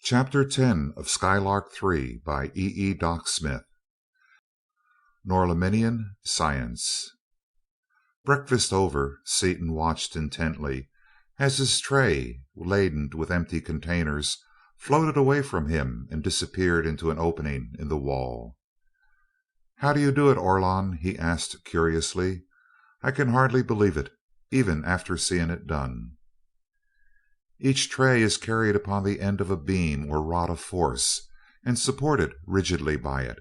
Chapter 10 of Skylark Three by Doc Smith. Norlaminian Science. Breakfast over, Seaton watched intently as his tray, laden with empty containers, floated away from him and disappeared into an opening in the wall. "How do you do it, Orlon?" he asked curiously. "I can hardly believe it, even after seeing it done." Each tray is carried upon the end of a beam or rod of force, and supported rigidly by it.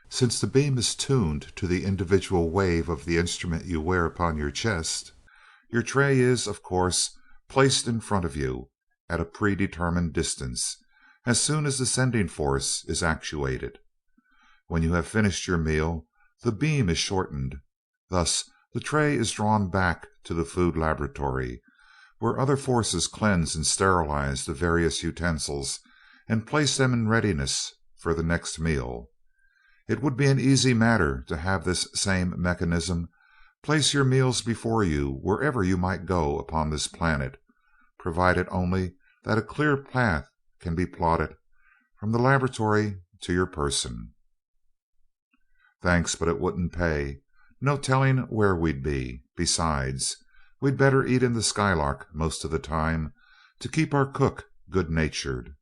Since the beam is tuned to the individual wave of the instrument you wear upon your chest, your tray is, of course, placed in front of you, at a predetermined distance, as soon as the sending force is actuated. When you have finished your meal, the beam is shortened. Thus, the tray is drawn back to the food laboratory, where other forces cleanse and sterilize the various utensils and place them in readiness for the next meal. It would be an easy matter to have this same mechanism place your meals before you wherever you might go upon this planet, provided only that a clear path can be plotted from the laboratory to your person. "Thanks, but it wouldn't pay. No telling where we'd be. Besides, we'd better eat in the Skylark most of the time, to keep our cook good-natured."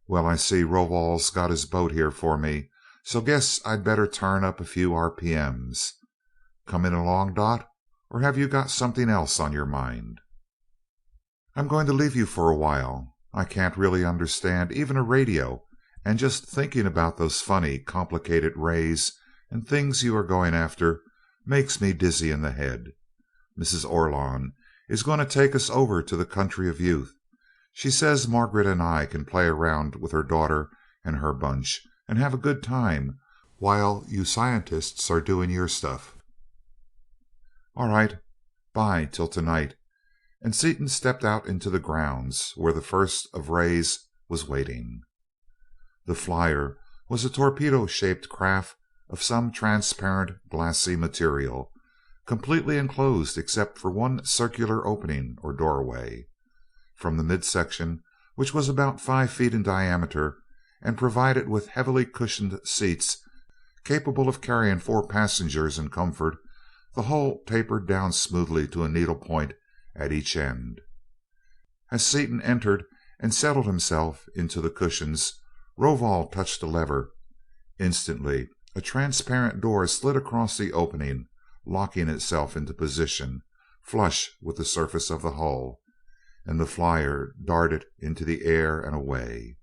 "Well, I see Rovol's got his boat here for me, so guess I'd better turn up a few RPMs. Coming along, Dot, or have you got something else on your mind?" "I'm going to leave you for a while. I can't really understand even a radio, and just thinking about those funny, complicated rays and things you are going after makes me dizzy in the head. Mrs. Orlon is going to take us over to the country of youth. She says Margaret and I can play around with her daughter and her bunch and have a good time while you scientists are doing your stuff." "All right. Bye till tonight." And Seaton stepped out into the grounds where the first of rays was waiting. The flyer was a torpedo-shaped craft of some transparent, glassy material, completely enclosed except for one circular opening or doorway. From the midsection, which was about 5 feet in diameter and provided with heavily cushioned seats capable of carrying 4 passengers in comfort, the hull tapered down smoothly to a needle point at each end. As Seaton entered and settled himself into the cushions, Rovol touched a lever. Instantly, a transparent door slid across the opening, locking itself into position, flush with the surface of the hull, and the flyer darted into the air and away.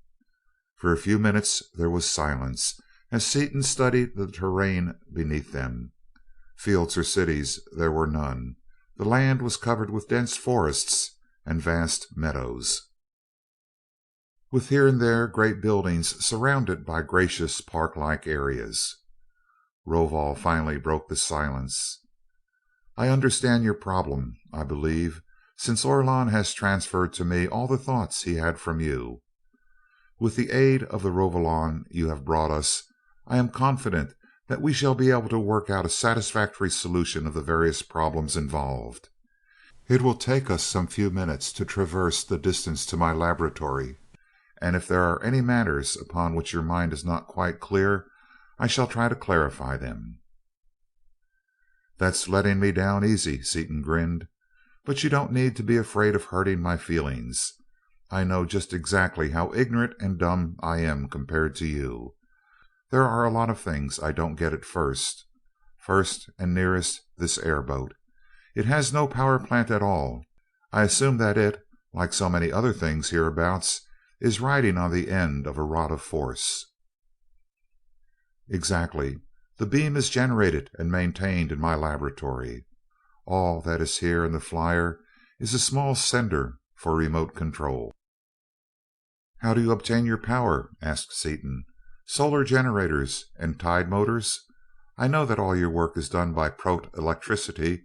For a few minutes there was silence as Seaton studied the terrain beneath them. Fields or cities there were none. The land was covered with dense forests and vast meadows, with here and there great buildings surrounded by gracious park-like areas. Rovol finally broke the silence. "I understand your problem, I believe, since Orlon has transferred to me all the thoughts he had from you. With the aid of the Rovolon you have brought us, I am confident that we shall be able to work out a satisfactory solution of the various problems involved. It will take us some few minutes to traverse the distance to my laboratory, and if there are any matters upon which your mind is not quite clear, I shall try to clarify them." "That's letting me down easy," Seaton grinned. "But you don't need to be afraid of hurting my feelings. I know just exactly how ignorant and dumb I am compared to you. There are a lot of things I don't get at first. First and nearest, this airboat. It has no power plant at all. I assume that it, like so many other things hereabouts, is riding on the end of a rod of force." "Exactly. The beam is generated and maintained in my laboratory. All that is here in the flyer is a small sender for remote control." "How do you obtain your power?" asked Seaton. "Solar generators and tide motors? I know that all your work is done by prot electricity,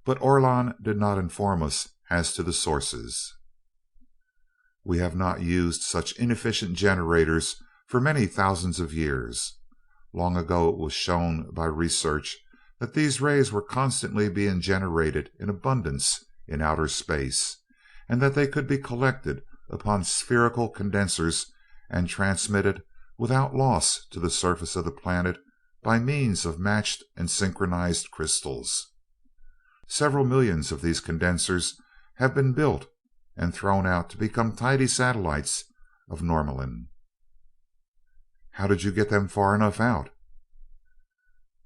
but Orlon did not inform us as to the sources." "We have not used such inefficient generators for many thousands of years. Long ago it was shown by research that these rays were constantly being generated in abundance in outer space, and that they could be collected upon spherical condensers and transmitted without loss to the surface of the planet by means of matched and synchronized crystals. Several millions of these condensers have been built and thrown out to become tiny satellites of Norlaminian. How did you get them far enough out?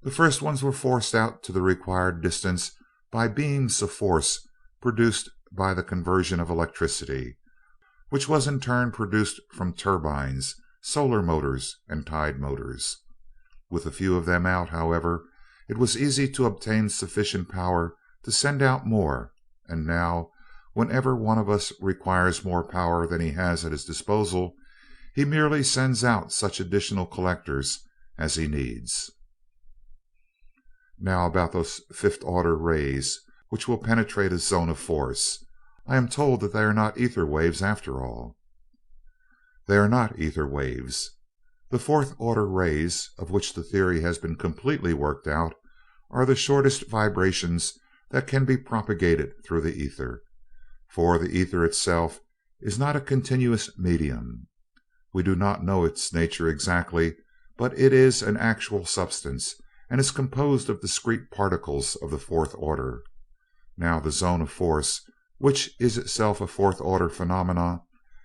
The first ones were forced out to the required distance by beams of force produced by the conversion of electricity, which was in turn produced from turbines, solar motors, and tide motors. With a few of them out, however, it was easy to obtain sufficient power to send out more, and now, whenever one of us requires more power than he has at his disposal, he merely sends out such additional collectors as he needs. Now about those fifth-order rays, which will penetrate a zone of force. I am told that they are not ether waves after all. They are not ether waves. The fourth-order rays, of which the theory has been completely worked out, are the shortest vibrations that can be propagated through the ether, for the ether itself is not a continuous medium. We do not know its nature exactly, but it is an actual substance and is composed of discrete particles of the fourth order. Now the zone of force, which is itself a fourth order phenomenon,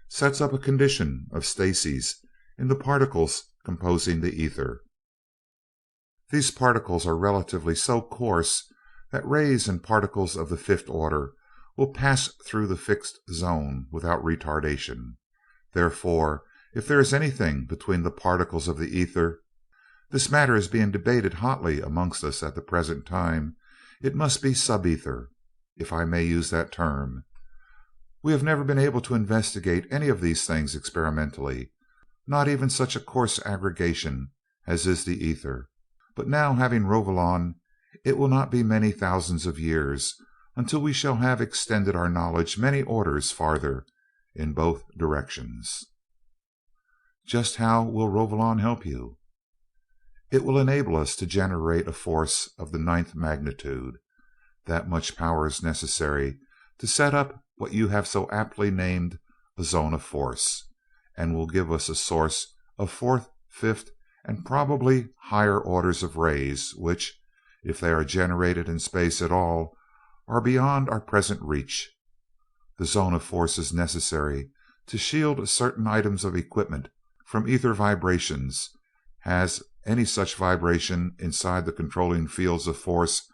sets up a condition of stasis in the particles composing the ether. These particles are relatively so coarse that rays and particles of the fifth order will pass through the fixed zone without retardation. Therefore, if there is anything between the particles of the ether, this matter is being debated hotly amongst us at the present time, it must be subether, if I may use that term. We have never been able to investigate any of these things experimentally, not even such a coarse aggregation as is the ether. But now, having Rovolon, it will not be many thousands of years until we shall have extended our knowledge many orders farther in both directions. Just how will Rovolon help you? It will enable us to generate a force of the 9th magnitude. That much power is necessary to set up what you have so aptly named a zone of force, and will give us a source of 4th, 5th, and probably higher orders of rays, which, if they are generated in space at all, are beyond our present reach. The zone of force is necessary to shield certain items of equipment from ether vibrations, as any such vibration inside the controlling fields of force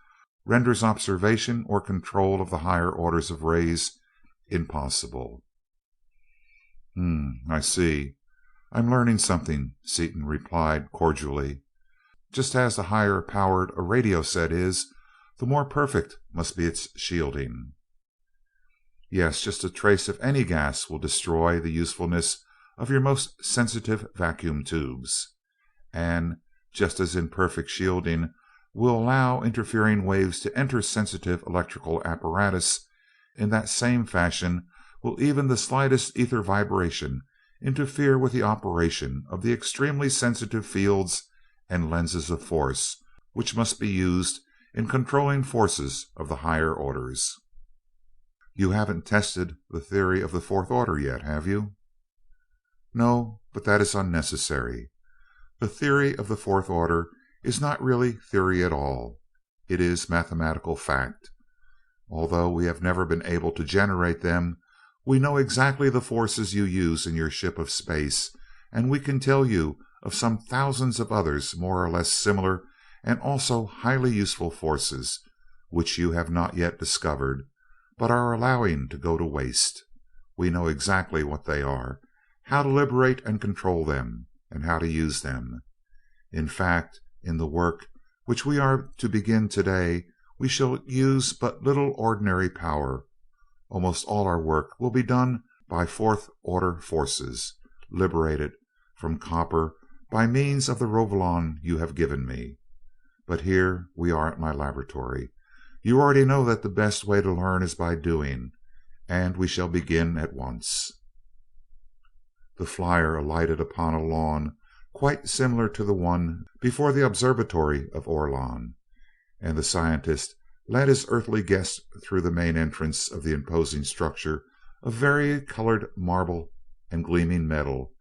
renders observation or control of the higher orders of rays impossible. I see. I'm learning something, Seaton replied cordially. Just as the higher powered a radio set is, the more perfect must be its shielding. Yes, just a trace of any gas will destroy the usefulness of your most sensitive vacuum tubes, and just as imperfect shielding will allow interfering waves to enter sensitive electrical apparatus, in that same fashion will even the slightest ether vibration interfere with the operation of the extremely sensitive fields and lenses of force which must be used in controlling forces of the higher orders. You haven't tested the theory of the fourth order yet, have you? No, but that is unnecessary. The theory of the fourth order is not really theory at all. It is mathematical fact. Although we have never been able to generate them, we know exactly the forces you use in your ship of space, and we can tell you of some thousands of others more or less similar and also highly useful forces, which you have not yet discovered, but are allowing to go to waste. We know exactly what they are, how to liberate and control them, and how to use them. In fact, in the work which we are to begin today, we shall use but little ordinary power. Almost all our work will be done by fourth order forces, liberated from copper by means of the Rovolon you have given me. But here we are at my laboratory. You already know that the best way to learn is by doing, and we shall begin at once. The flyer alighted upon a lawn quite similar to the one before the observatory of Orlon, and the scientist led his earthly guest through the main entrance of the imposing structure of vari-colored marble and gleaming metal,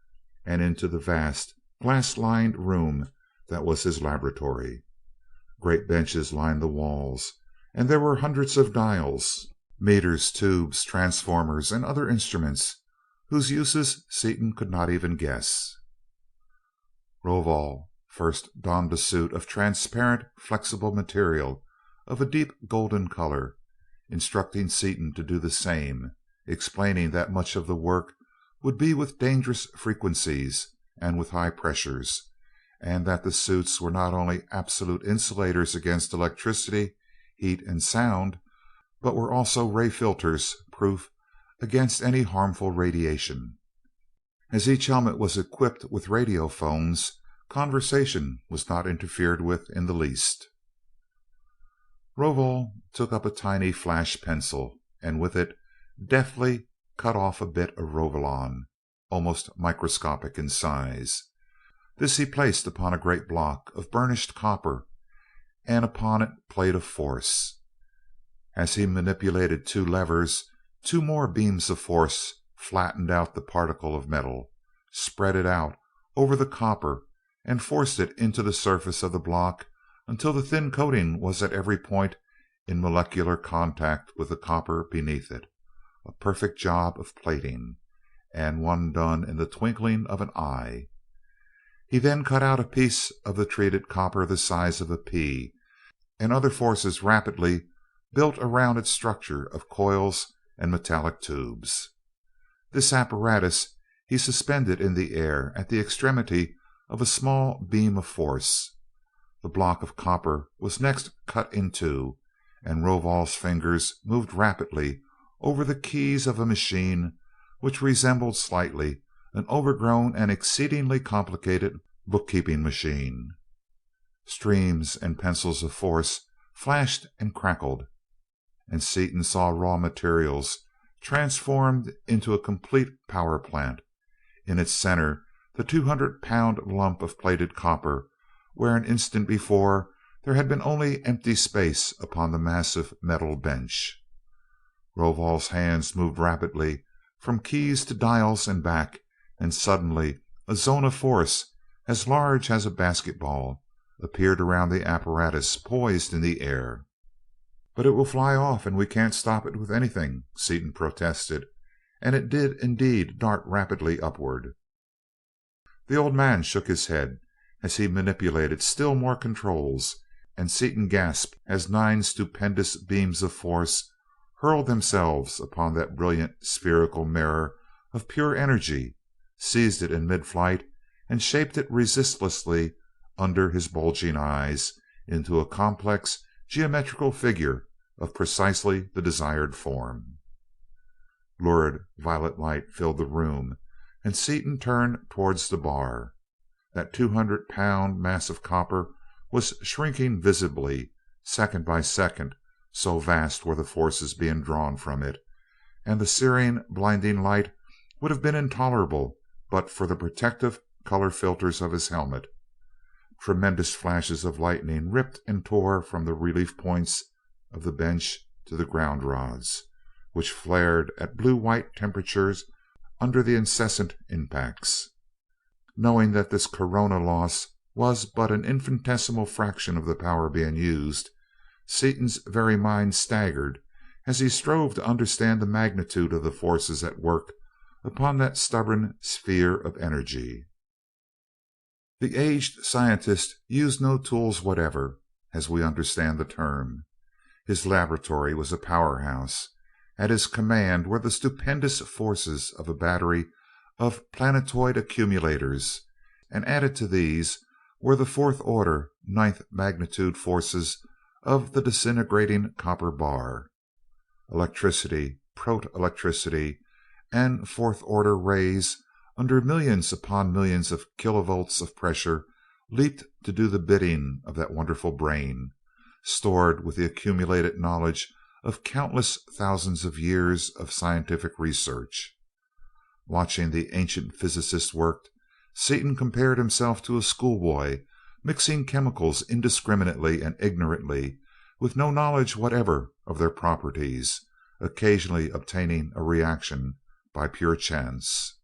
and into the vast, glass-lined room that was his laboratory. Great benches lined the walls, and there were hundreds of dials, meters, tubes, transformers, and other instruments whose uses Seaton could not even guess. Rovol first donned a suit of transparent, flexible material of a deep golden color, instructing Seaton to do the same, explaining that much of the work would be with dangerous frequencies and with high pressures, and that the suits were not only absolute insulators against electricity, heat, and sound, but were also ray filters proof against any harmful radiation. As each helmet was equipped with radiophones, conversation was not interfered with in the least. Rovol took up a tiny flash pencil, and with it deftly cut off a bit of Rovolon, almost microscopic in size. This he placed upon a great block of burnished copper, and upon it plate of force. As he manipulated two levers, two more beams of force flattened out the particle of metal, spread it out over the copper, and forced it into the surface of the block until the thin coating was at every point in molecular contact with the copper beneath it. A perfect job of plating, and one done in the twinkling of an eye. He then cut out a piece of the treated copper the size of a pea, and other forces rapidly built around its structure of coils and metallic tubes. This apparatus he suspended in the air at the extremity of a small beam of force. The block of copper was next cut in two, and Rovol's fingers moved rapidly over the keys of a machine which resembled slightly an overgrown and exceedingly complicated bookkeeping machine. Streams and pencils of force flashed and crackled, and Seaton saw raw materials transformed into a complete power plant. In its center, the 200-pound lump of plated copper, where an instant before there had been only empty space upon the massive metal bench. Rovol's hands moved rapidly from keys to dials and back, and suddenly a zone of force as large as a basketball appeared around the apparatus poised in the air. "But it will fly off, and we can't stop it with anything," Seaton protested, and it did indeed dart rapidly upward. The old man shook his head as he manipulated still more controls, and Seaton gasped as 9 stupendous beams of force hurled themselves upon that brilliant spherical mirror of pure energy, seized it in mid-flight, and shaped it resistlessly under his bulging eyes into a complex geometrical figure of precisely the desired form. Lurid violet light filled the room, and Seaton turned towards the bar. That 200-pound mass of copper was shrinking visibly, second by second, so vast were the forces being drawn from it, and the searing, blinding light would have been intolerable but for the protective color filters of his helmet. Tremendous flashes of lightning ripped and tore from the relief points of the bench to the ground rods, which flared at blue-white temperatures under the incessant impacts. Knowing that this corona loss was but an infinitesimal fraction of the power being used, Seaton's very mind staggered as he strove to understand the magnitude of the forces at work upon that stubborn sphere of energy. The aged scientist used no tools whatever, as we understand the term. His laboratory was a powerhouse. At his command were the stupendous forces of a battery of planetoid accumulators, and added to these were the fourth order, ninth magnitude forces of the disintegrating copper bar. Electricity, proto-electricity, and fourth order rays under millions upon millions of kilovolts of pressure leaped to do the bidding of that wonderful brain, stored with the accumulated knowledge of countless thousands of years of scientific research. Watching the ancient physicist work, Seaton compared himself to a schoolboy mixing chemicals indiscriminately and ignorantly, with no knowledge whatever of their properties, occasionally obtaining a reaction by pure chance.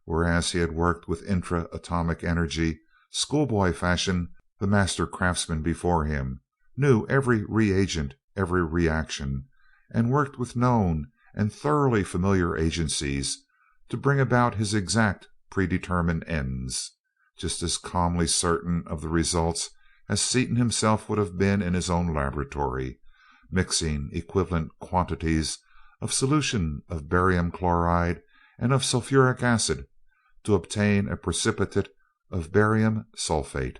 Whereas he had worked with intra-atomic energy, schoolboy fashion, the master craftsman before him knew every reagent, every reaction, and worked with known and thoroughly familiar agencies to bring about his exact predetermined ends, just as calmly certain of the results as Seaton himself would have been in his own laboratory, mixing equivalent quantities of solution of barium chloride and of sulfuric acid to obtain a precipitate of barium sulfate.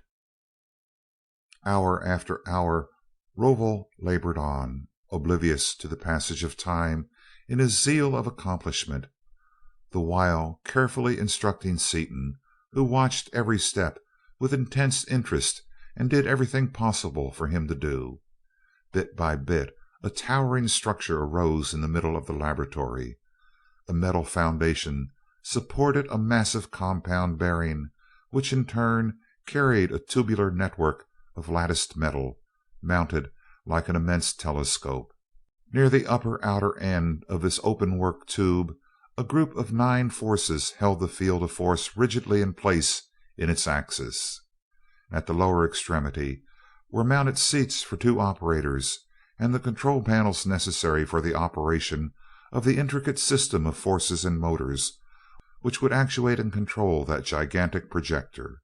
Hour after hour Rovol labored on, oblivious to the passage of time in his zeal of accomplishment, the while carefully instructing Seaton, who watched every step with intense interest and did everything possible for him to do. Bit by bit a towering structure arose in the middle of the laboratory. A metal foundation supported a massive compound bearing, which in turn carried a tubular network of latticed metal, mounted like an immense telescope. Near the upper outer end of this open work tube, a group of 9 forces held the field of force rigidly in place in its axis. At the lower extremity were mounted seats for 2 operators and the control panels necessary for the operation of the intricate system of forces and motors which would actuate and control that gigantic projector.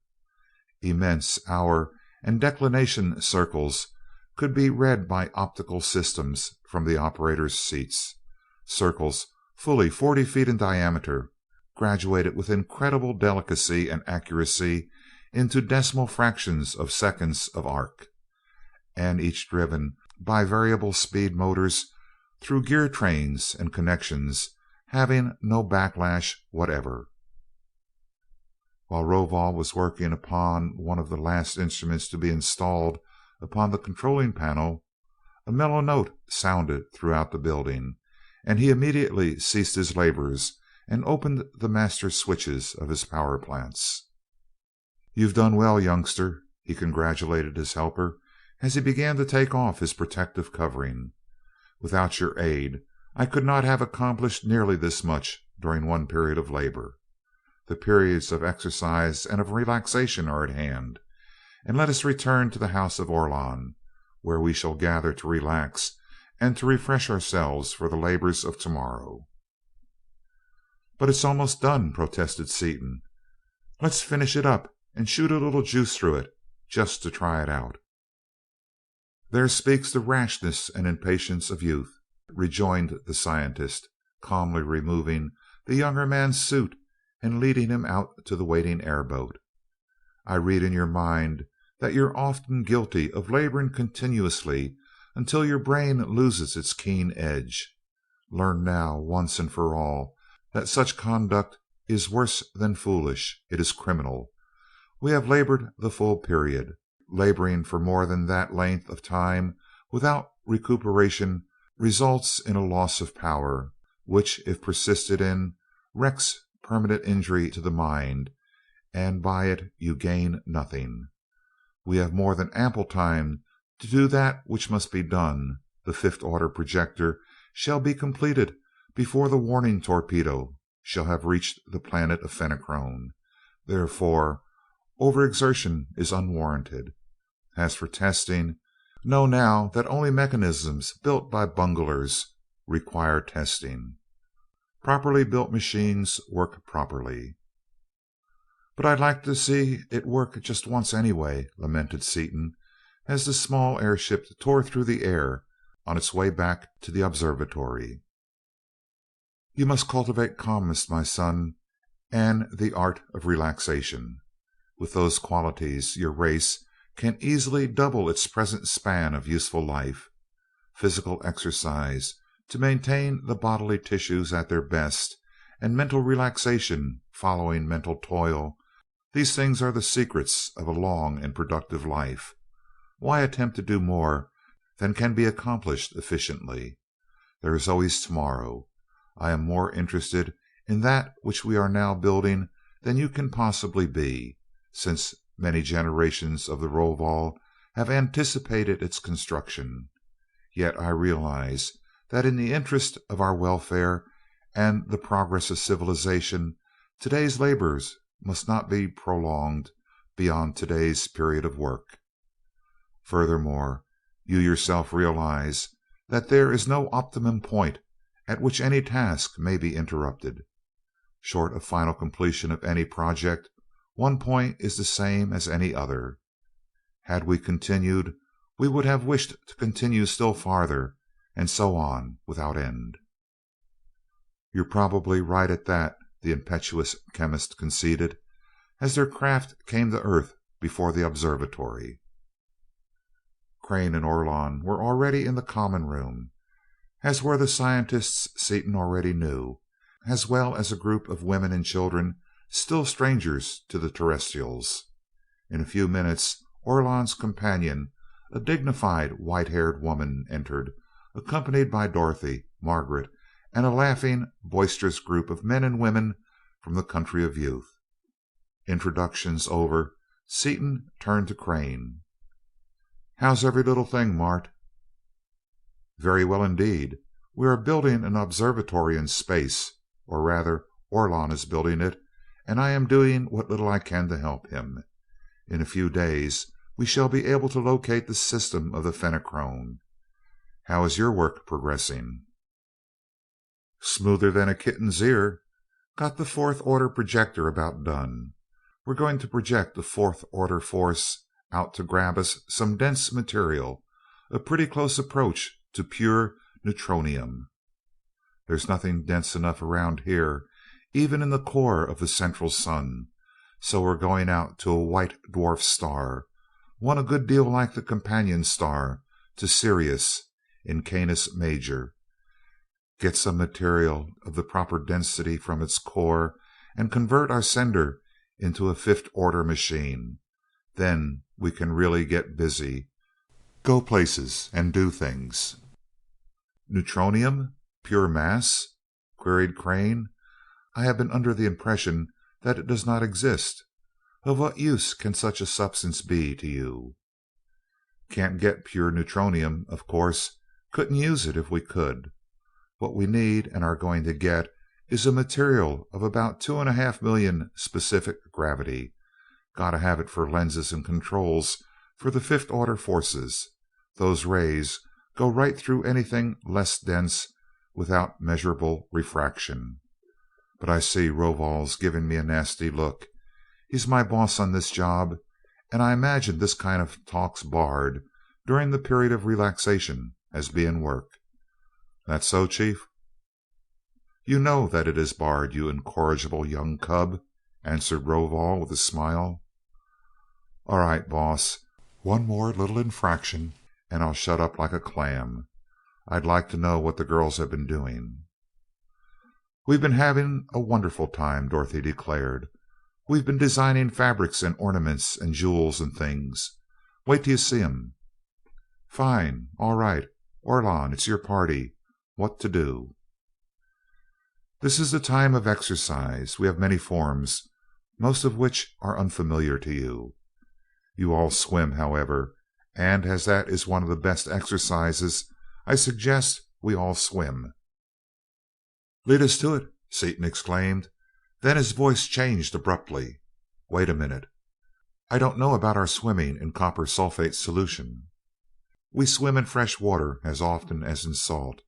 Immense hour and declination circles could be read by optical systems from the operators' seats, circles fully 40 feet in diameter, graduated with incredible delicacy and accuracy into decimal fractions of seconds of arc, and each driven by variable speed motors through gear trains and connections having no backlash whatever. While Rovol was working upon one of the last instruments to be installed upon the controlling panel, a mellow note sounded throughout the building, and he immediately ceased his labors and opened the master switches of his power plants. "You've done well, youngster," he congratulated his helper as he began to take off his protective covering. "Without your aid, I could not have accomplished nearly this much during one period of labor. The periods of exercise and of relaxation are at hand, and let us return to the house of Orlon, where we shall gather to relax and to refresh ourselves for the labors of tomorrow." "But it's almost done," protested Seaton. "Let's finish it up and shoot a little juice through it, just to try it out." "There speaks the rashness and impatience of youth," rejoined the scientist, calmly removing the younger man's suit and leading him out to the waiting airboat. "I read in your mind that you're often guilty of laboring continuously until your brain loses its keen edge. Learn now, once and for all, that such conduct is worse than foolish, it is criminal. We have labored the full period. Laboring for more than that length of time without recuperation results in a loss of power, which, if persisted in, wreaks permanent injury to the mind, and by it you gain nothing. We have more than ample time to do that which must be done. The 5th order projector shall be completed before the warning torpedo shall have reached the planet of Fenachrone. Therefore, overexertion is unwarranted. As for testing, know now that only mechanisms built by bunglers require testing. Properly built machines work properly." "But I'd like to see it work just once anyway," lamented Seaton, as the small airship tore through the air on its way back to the observatory. "You must cultivate calmness, my son, and the art of relaxation. With those qualities, your race can easily double its present span of useful life. Physical exercise to maintain the bodily tissues at their best, and mental relaxation following mental toil, these things are the secrets of a long and productive life. Why attempt to do more than can be accomplished efficiently? There is always tomorrow. I am more interested in that which we are now building than you can possibly be, since many generations of the Rovol have anticipated its construction. Yet I realize that in the interest of our welfare and the progress of civilization, today's labors must not be prolonged beyond today's period of work. Furthermore, you yourself realize that there is no optimum point at which any task may be interrupted. Short of final completion of any project, one point is the same as any other. Had we continued, we would have wished to continue still farther, and so on without end. "You're probably right at that," the impetuous chemist conceded, as their craft came to earth before the observatory. Crane and Orlon were already in the common room, as were the scientists Seaton already knew, as well as a group of women and children still strangers to the terrestrials. In a few minutes Orlon's companion, a dignified white-haired woman, entered, accompanied by Dorothy, Margaret, and a laughing, boisterous group of men and women from the country of youth. Introductions over, Seaton turned to Crane. "How's every little thing, Mart?" "Very well indeed. We are building an observatory in space, or rather, Orlon is building it, and I am doing what little I can to help him. In a few days we shall be able to locate the system of the Fenachrone. How is your work progressing?" "Smoother than a kitten's ear. Got the fourth order projector about done. We're going to project a fourth order force out to grab us some dense material, a pretty close approach to pure neutronium. There's nothing dense enough around here, even in the core of the central sun, so we're going out to a white dwarf star, one a good deal like the companion star to Sirius in Canis Major, get some material of the proper density from its core, and convert our sender into a fifth order machine. Then we can really get busy, go places, and do things." "Neutronium? Pure mass?" queried Crane. "I have been under the impression that it does not exist. Of what use can such a substance be to you?" "Can't get pure neutronium, of course. Couldn't use it if we could. What we need and are going to get is a material of about 2.5 million specific gravity. Got to have it for lenses and controls for the fifth order forces. Those rays go right through anything less dense without measurable refraction. But I see Rovol's giving me a nasty look. He's my boss on this job, and I imagine this kind of talk's barred during the period of relaxation as being work. That so, Chief?" "You know that it is barred, you incorrigible young cub," answered Rovol with a smile. "All right, boss. One more little infraction and I'll shut up like a clam. I'd like to know what the girls have been doing." "We've been having a wonderful time," Dorothy declared. "We've been designing fabrics and ornaments and jewels and things. Wait till you see 'em." "Fine. All right. Orlon, it's your party. What to do?" "This is the time of exercise. We have many forms, most of which are unfamiliar to you. You all swim, however, and as that is one of the best exercises, I suggest we all swim." "Lead us to it!" Seaton exclaimed. Then his voice changed abruptly. "Wait a minute. I don't know about our swimming in copper sulfate solution." "We swim in fresh water as often as in salt,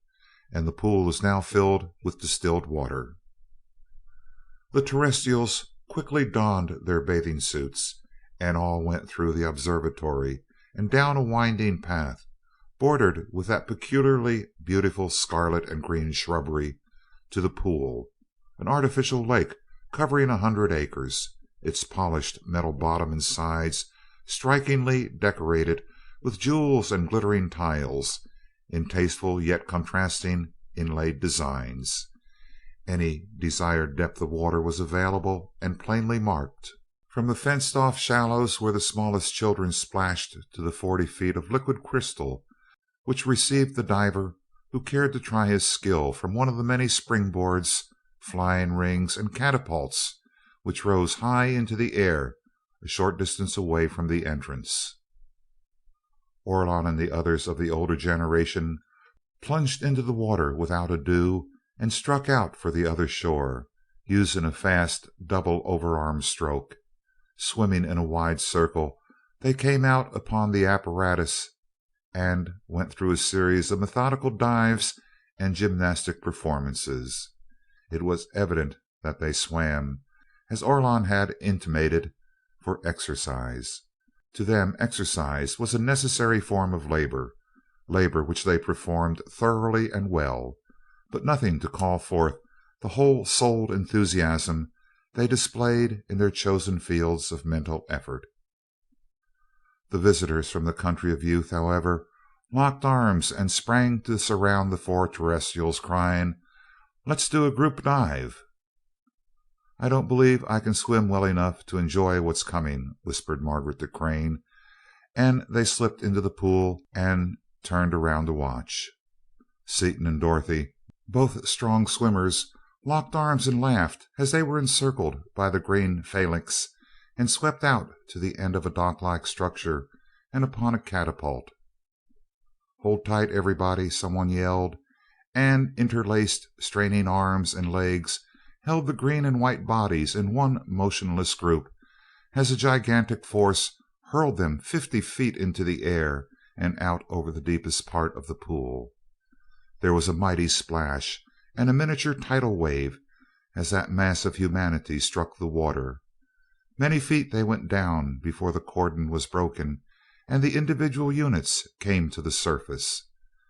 and the pool is now filled with distilled water." The terrestrials quickly donned their bathing suits, and all went through the observatory and down a winding path, bordered with that peculiarly beautiful scarlet and green shrubbery, to the pool, an artificial lake covering 100 acres, its polished metal bottom and sides strikingly decorated with jewels and glittering tiles, in tasteful yet contrasting inlaid designs. Any desired depth of water was available and plainly marked, from the fenced off shallows where the smallest children splashed to the 40 feet of liquid crystal which received the diver who cared to try his skill from one of the many springboards, flying rings, and catapults which rose high into the air a short distance away from the entrance. Orlon and the others of the older generation plunged into the water without ado and struck out for the other shore, using a fast double overarm stroke. Swimming in a wide circle, they came out upon the apparatus and went through a series of methodical dives and gymnastic performances. It was evident that they swam, as Orlon had intimated, for exercise. To them, exercise was a necessary form of labor which they performed thoroughly and well, but nothing to call forth the whole-souled enthusiasm they displayed in their chosen fields of mental effort. The visitors from the country of youth, however, locked arms and sprang to surround the four terrestrials, crying, "Let's do a group dive." "I don't believe I can swim well enough to enjoy what's coming," whispered Margaret to Crane, and they slipped into the pool and turned around to watch. Seaton and Dorothy, both strong swimmers, locked arms and laughed as they were encircled by the green phalanx and swept out to the end of a dock-like structure and upon a catapult. "Hold tight, everybody," someone yelled, and interlaced, straining arms and legs held the green and white bodies in one motionless group as a gigantic force hurled them 50 feet into the air and out over the deepest part of the pool. There was a mighty splash and a miniature tidal wave as that mass of humanity struck the water. Many feet they went down before the cordon was broken and the individual units came to the surface.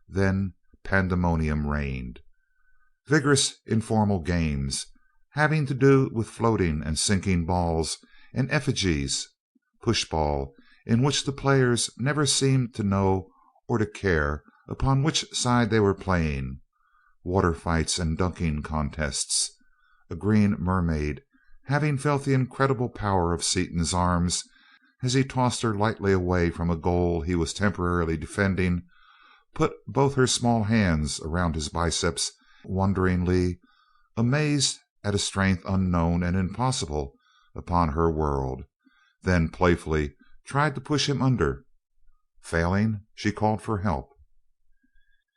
Then pandemonium reigned. Vigorous informal games, having to do with floating and sinking balls and effigies, pushball, in which the players never seemed to know or to care upon which side they were playing, water fights and dunking contests. A green mermaid, having felt the incredible power of Seaton's arms as he tossed her lightly away from a goal he was temporarily defending, put both her small hands around his biceps wonderingly, amazed at a strength unknown and impossible upon her world, then playfully tried to push him under. Failing, she called for help.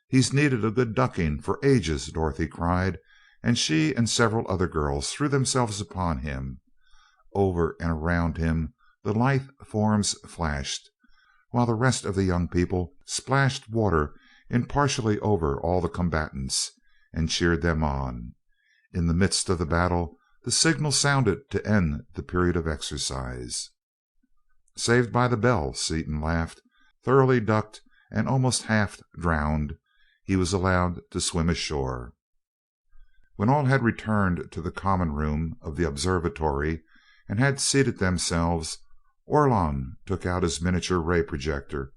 "He's needed a good ducking for ages," Dorothy cried, and she and several other girls threw themselves upon him. Over and around him the lithe forms flashed, while the rest of the young people splashed water impartially over all the combatants and cheered them on. In the midst of the battle the signal sounded to end the period of exercise. "Saved by the bell," Seaton laughed. Thoroughly ducked and almost half drowned, he was allowed to swim ashore. When all had returned to the common room of the observatory and had seated themselves, Orlon took out his miniature ray projector,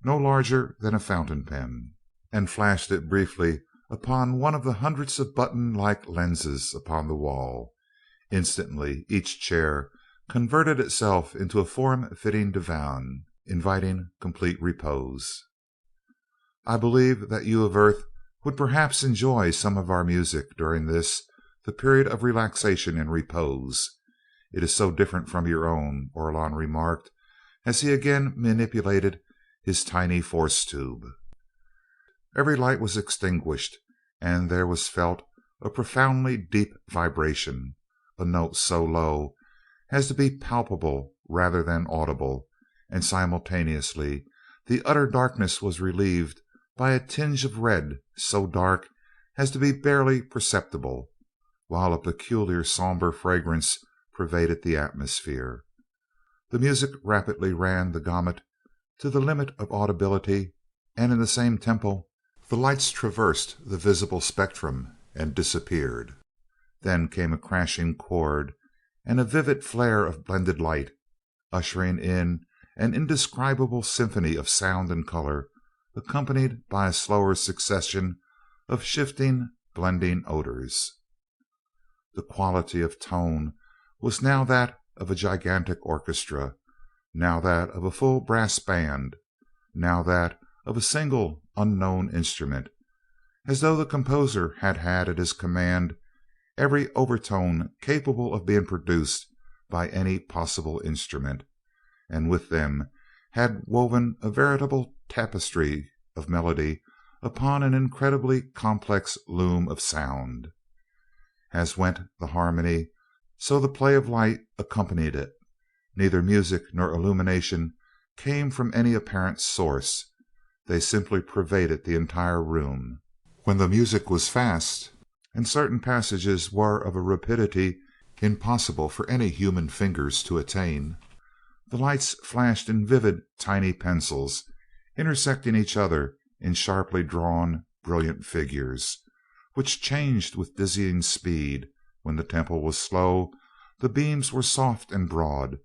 no larger than a fountain pen, and flashed it briefly upon one of the hundreds of button-like lenses upon the wall. Instantly each chair converted itself into a form-fitting divan, inviting complete repose. "I believe that you of Earth would perhaps enjoy some of our music during this, the period of relaxation and repose. It is so different from your own," Orlon remarked, as he again manipulated his tiny force tube. Every light was extinguished, and there was felt a profoundly deep vibration, a note so low as to be palpable rather than audible, and simultaneously the utter darkness was relieved by a tinge of red so dark as to be barely perceptible, while a peculiar somber fragrance pervaded the atmosphere. The music rapidly ran the gamut to the limit of audibility, and in the same tempo the lights traversed the visible spectrum and disappeared. Then came a crashing chord and a vivid flare of blended light, ushering in an indescribable symphony of sound and color, accompanied by a slower succession of shifting, blending odors. The quality of tone was now that of a gigantic orchestra, now that of a full brass band, now that of a single unknown instrument, as though the composer had had at his command every overtone capable of being produced by any possible instrument, and with them had woven a veritable tapestry of melody upon an incredibly complex loom of sound. As went the harmony, so the play of light accompanied it. Neither music nor illumination came from any apparent source, they simply pervaded the entire room. When the music was fast, and certain passages were of a rapidity impossible for any human fingers to attain, the lights flashed in vivid tiny pencils, intersecting each other in sharply drawn, brilliant figures, which changed with dizzying speed. When the tempo was slow, the beams were soft and broad,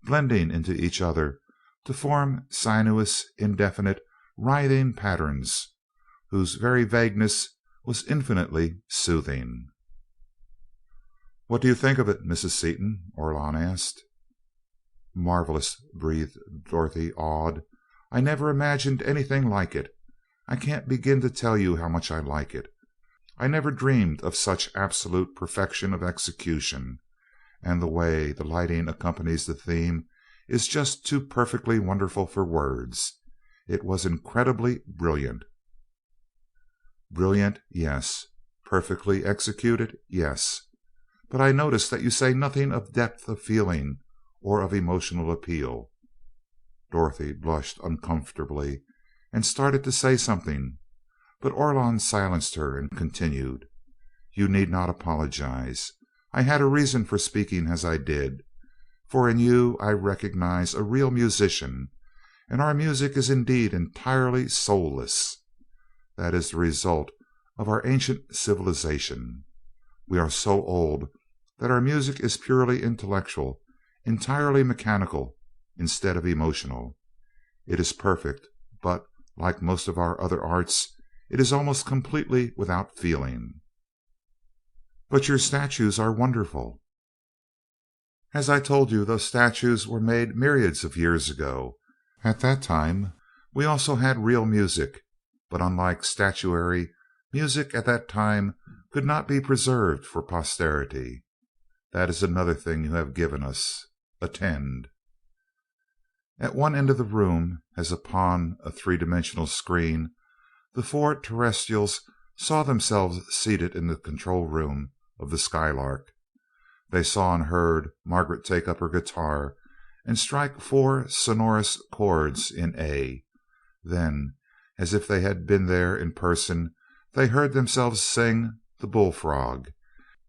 blending into each other to form sinuous, indefinite, writhing patterns, whose very vagueness was infinitely soothing. "What do you think of it, Mrs. Seaton?" Orlon asked. "Marvelous," breathed Dorothy, awed. "I never imagined anything like it. I can't begin to tell you how much I like it. I never dreamed of such absolute perfection of execution, and the way the lighting accompanies the theme is just too perfectly wonderful for words. It was incredibly brilliant." "Brilliant, yes. Perfectly executed, yes. But I notice that you say nothing of depth of feeling or of emotional appeal." Dorothy blushed uncomfortably and started to say something, but Orlon silenced her and continued: "You need not apologize. I had a reason for speaking as I did, for in you I recognize a real musician, and our music is indeed entirely soulless. That is the result of our ancient civilization. We are so old that our music is purely intellectual, entirely mechanical instead of emotional. It is perfect, but, like most of our other arts, it is almost completely without feeling." "But your statues are wonderful." "As I told you, those statues were made myriads of years ago. At that time we also had real music, but unlike statuary, music at that time could not be preserved for posterity. That is another thing you have given us. Attend." At one end of the room, as upon a three-dimensional screen, the four terrestrials saw themselves seated in the control room of the Skylark. They saw and heard Margaret take up her guitar and strike four sonorous chords in A. Then, as if they had been there in person, they heard themselves sing "The Bullfrog"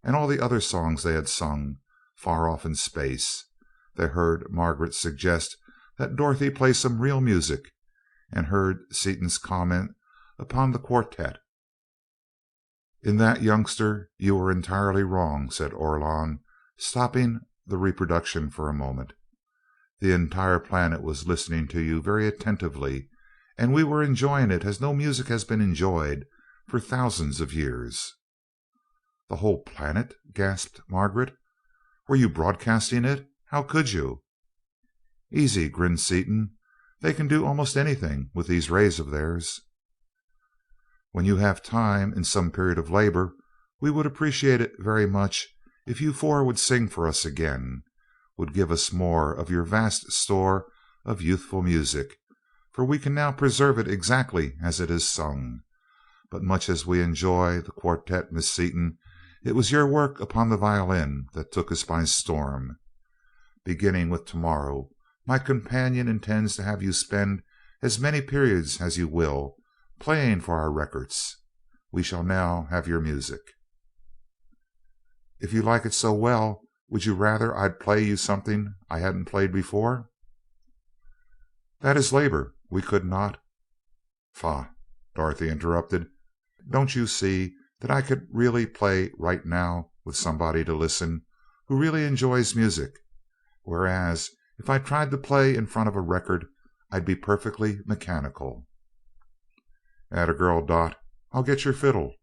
and all the other songs they had sung, far off in space. They heard Margaret suggest that Dorothy play some real music, and heard Seaton's comment upon the quartet. "In that, youngster, you were entirely wrong," said Orlon, stopping the reproduction for a moment. "The entire planet was listening to you very attentively, and we were enjoying it as no music has been enjoyed for thousands of years." "The whole planet?" gasped Margaret. "Were you broadcasting it? How could you?" "Easy," grinned Seaton. "They can do almost anything with these rays of theirs." "When you have time, in some period of labor, we would appreciate it very much if you four would sing for us again, would give us more of your vast store of youthful music, for we can now preserve it exactly as it is sung. But much as we enjoy the quartet, Miss Seaton, it was your work upon the violin that took us by storm. Beginning with tomorrow, my companion intends to have you spend as many periods as you will, playing for our records. We shall now have your music." "If you like it so well, would you rather I'd play you something I hadn't played before?" "That is labor. We could not—" "Faugh!" Dorothy interrupted. "Don't you see that I could really play right now with somebody to listen, who really enjoys music, whereas if I tried to play in front of a record I'd be perfectly mechanical?" "'Atta girl, Dot. I'll get your fiddle."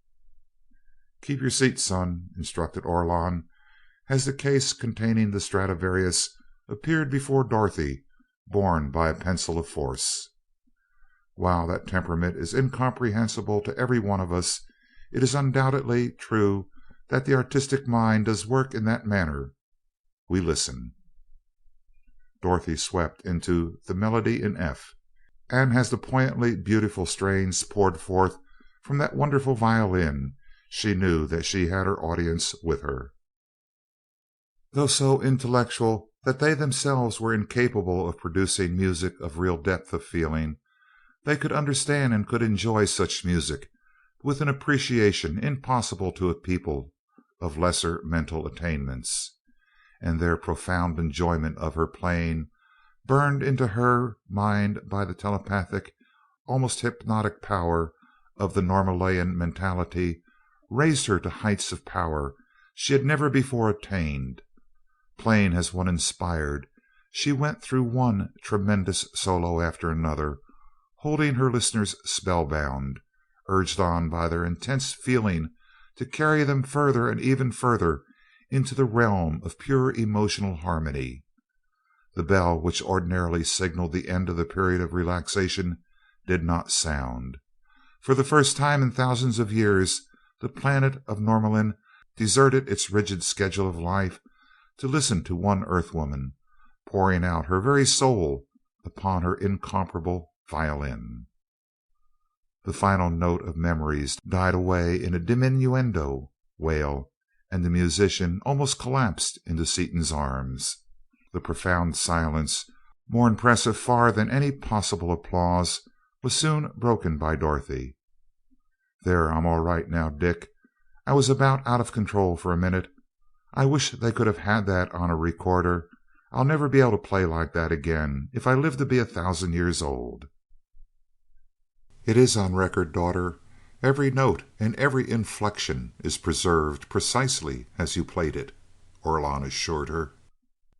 "Keep your seat, son," instructed Orlon, as the case containing the Stradivarius appeared before Dorothy, borne by a pencil of force. "While that temperament is incomprehensible to every one of us, it is undoubtedly true that the artistic mind does work in that manner. We listen." Dorothy swept into the melody in F, and as the poignantly beautiful strains poured forth From that wonderful violin she knew that she had her audience with her. Though so intellectual that they themselves were incapable of producing music of real depth of feeling, they could understand and could enjoy such music with an appreciation impossible to a people of lesser mental attainments, and their profound enjoyment of her playing, burned into her mind by the telepathic, almost hypnotic power of the Norlaminian mentality, raised her to heights of power she had never before attained. Playing as one inspired, she went through one tremendous solo after another, holding her listeners spellbound, urged on by their intense feeling to carry them further and ever further into the realm of pure emotional harmony. The bell which ordinarily signaled the end of the period of relaxation did not sound. For the first time in thousands of years the planet of Norlamin deserted its rigid schedule of life to listen to one Earthwoman pouring out her very soul upon her incomparable violin. The final note of memories died away in a diminuendo wail, and the musician almost collapsed into Seaton's arms. The profound silence, more impressive far than any possible applause, was soon broken by Dorothy. "There, I'm all right now, Dick. I was about out of control for a minute. I wish they could have had that on a recorder. I'll never be able to play like that again if I live to be 1,000 years old." "It is on record, daughter. Every note and every inflection is preserved precisely as you played it," Orlon assured her.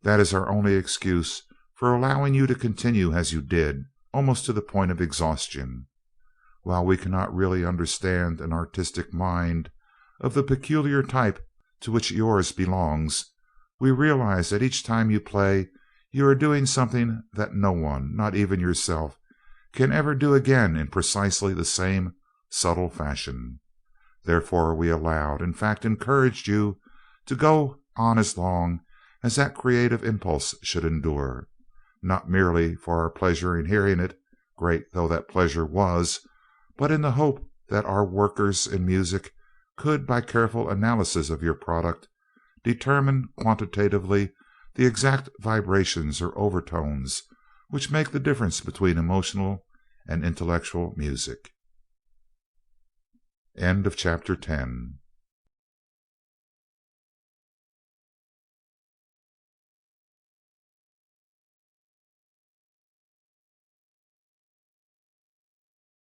"That is our only excuse for allowing you to continue as you did, almost to the point of exhaustion. While we cannot really understand an artistic mind of the peculiar type to which yours belongs, we realize that each time you play you are doing something that no one, not even yourself, can ever do again in precisely the same subtle fashion. Therefore we allowed, in fact encouraged you to go on as long as that creative impulse should endure, not merely for our pleasure in hearing it, great though that pleasure was, but in the hope that our workers in music could, by careful analysis of your product, determine quantitatively the exact vibrations or overtones which make the difference between emotional and intellectual music." End of chapter 10.